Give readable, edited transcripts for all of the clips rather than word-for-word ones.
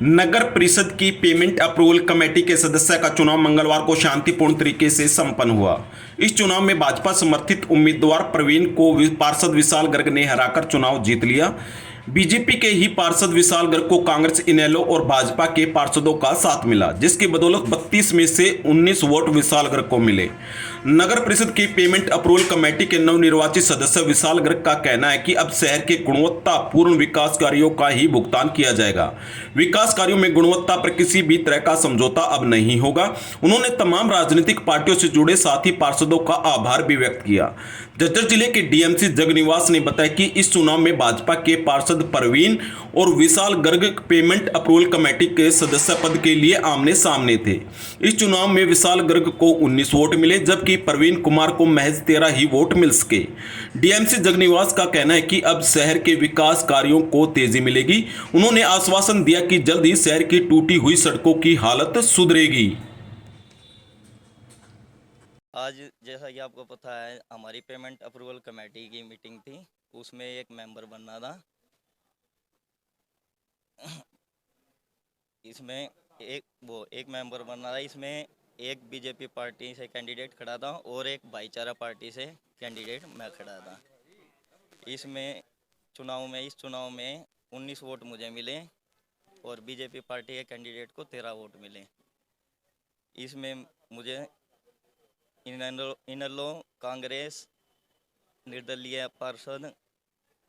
नगर परिषद की payment approval committee के सदस्य का चुनाव मंगलवार को शांतिपूर्ण तरीके से संपन्न हुआ। इस चुनाव में भाजपा समर्थित उम्मीदवार प्रवीण को पार्षद विशाल गर्ग ने हराकर चुनाव जीत लिया। बीजेपी के ही पार्षद विशाल गर्ग को कांग्रेस इनेलो और भाजपा के पार्षदों का साथ मिला, जिसकी बदौलत 32 में से 19 वोट विशाल गर्ग को मिले। नगर परिषद की पेमेंट अप्रूवल कमेटी के नवनिर्वाचित सदस्य विशाल गर्ग का कहना है कि अब शहर के गुणवत्तापूर्ण विकास कार्यों का ही भुगतान किया जाएगा। विकास कार्यों में गुणवत्ता पर किसी भी तरह का समझौता अब नहीं होगा। उन्होंने तमाम राजनीतिक पार्टियों से जुड़े साथी पार्षदों का आभार भी व्यक्त किया। झज्जर जिले के डीएमसी जगनिवास ने बताया कि इस चुनाव में भाजपा के पार्षद प्रवीण और विशाल गर्ग पेमेंट अप्रूवल कमेटी के सदस्य पद के लिए आमने सामने थे। इस चुनाव में विशाल गर्ग को 19 वोट मिले, जबकि प्रवीण कुमार को महज 13 ही वोट मिल सके। डीएमसी जगनिवास का कहना है कि अब शहर के विकास कार्यों को तेजी मिलेगी। उन्होंने आश्वासन दिया कि जल्द ही शहर की टूटी हुई सड़कों की हालत सुधरेगी। आज जैसा कि आपको पता है, हमारी पेमेंट अप्रूवल कमेटी की मीटिंग थी। उसमें एक मेंबर बनना था। इसमें एक मेंबर बनना था। इसमें एक बीजेपी पार्टी से कैंडिडेट खड़ा था और एक भाईचारा पार्टी से कैंडिडेट मैं खड़ा था। इस चुनाव में 19 वोट मुझे मिले और बीजेपी पार्टी के कैंडिडेट को 13 वोट मिले। इसमें मुझे इनेलो, कांग्रेस, निर्दलीय पार्षद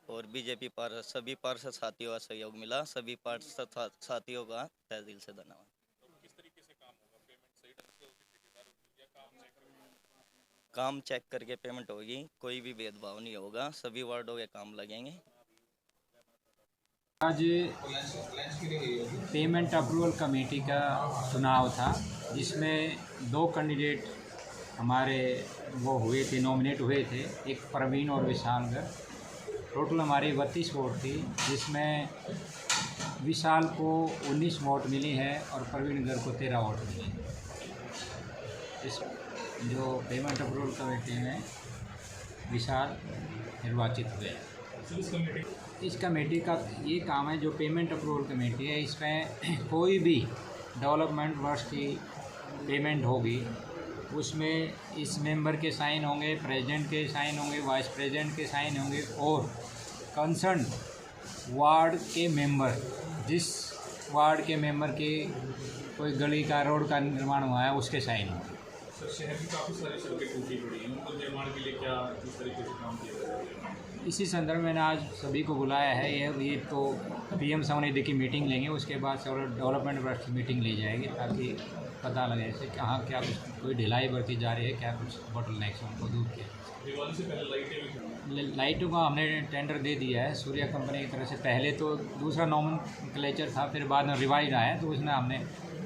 और बीजेपी पार्षद सभी पार्षद साथियों का सहयोग मिला। सभी पार्षद साथियों का तहे दिल से धन्यवाद। किस तरीके से काम होगा? पेमेंट सही ढंग से होगी, ठेकेदार होगी या काम चेक करके पेमेंट होगी। कोई भी भेदभाव नहीं होगा। सभी वार्डों के काम लगेंगे। आज पेमेंट अप्रूवल कमेटी का चुनाव था, जिसमें 2 कैंडिडेट हमारे हुए थे, नॉमिनेट हुए थे, एक प्रवीण और विशाल गर्ग। टोटल हमारी 32 वोट थी, जिसमें विशाल को 19 वोट मिली है और प्रवीण गर्ग को 13 वोट मिली है। इस जो पेमेंट अप्रूवल कमेटी में विशाल निर्वाचित हुए हैं। इस कमेटी का ये काम है, जो पेमेंट अप्रूवल कमेटी है, इसमें कोई भी डेवलपमेंट वर्ष की पेमेंट होगी, उसमें इस मेंबर के साइन होंगे, प्रेसिडेंट के साइन होंगे, वाइस प्रेसिडेंट के साइन होंगे और कंसर्न वार्ड के मेंबर, जिस वार्ड के मेंबर के कोई गली का, रोड का निर्माण हुआ है, उसके साइन होंगे। सर, शहर की काफ़ी सारी सड़कें टूटी पड़ी हैं, उनको निर्माण के लिए क्या किस तरीके से काम किया जा रहा है? इसी संदर्भ में मैंने आज सभी को बुलाया है। ये तो पीएम समनिधि की मीटिंग लेंगे, उसके बाद डेवलपमेंट वर्क की मीटिंग ली जाएगी, ताकि पता लगे जैसे कहाँ क्या कुछ कोई ढिलाई बरती जा रही है, क्या कुछ बोटलनेक्स उनको दूर किया। दिवाली से पहले लाइटों का हमने टेंडर दे दिया है सूर्या कंपनी की तरफ से। पहले तो दूसरा नॉमेनक्लेचर था, फिर बाद में रिवाइज आया, तो उसमें हमने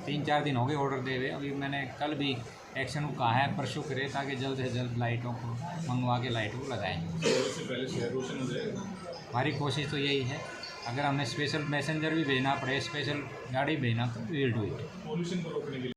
3-4 दिन हो गए ऑर्डर दे हुए। अभी मैंने कल भी एक्शन कहा है, परसों करे, ताकि जल्द से जल्द लाइटों को मंगवा के लाइटों को लगाएंगे। पहले शहर रोशन हो जाएगा। हमारी कोशिश तो यही है। अगर हमने स्पेशल मैसेंजर भी भेजना पड़े, स्पेशल गाड़ी भेजना, तो we will do it. Pollution को रोकने के लिए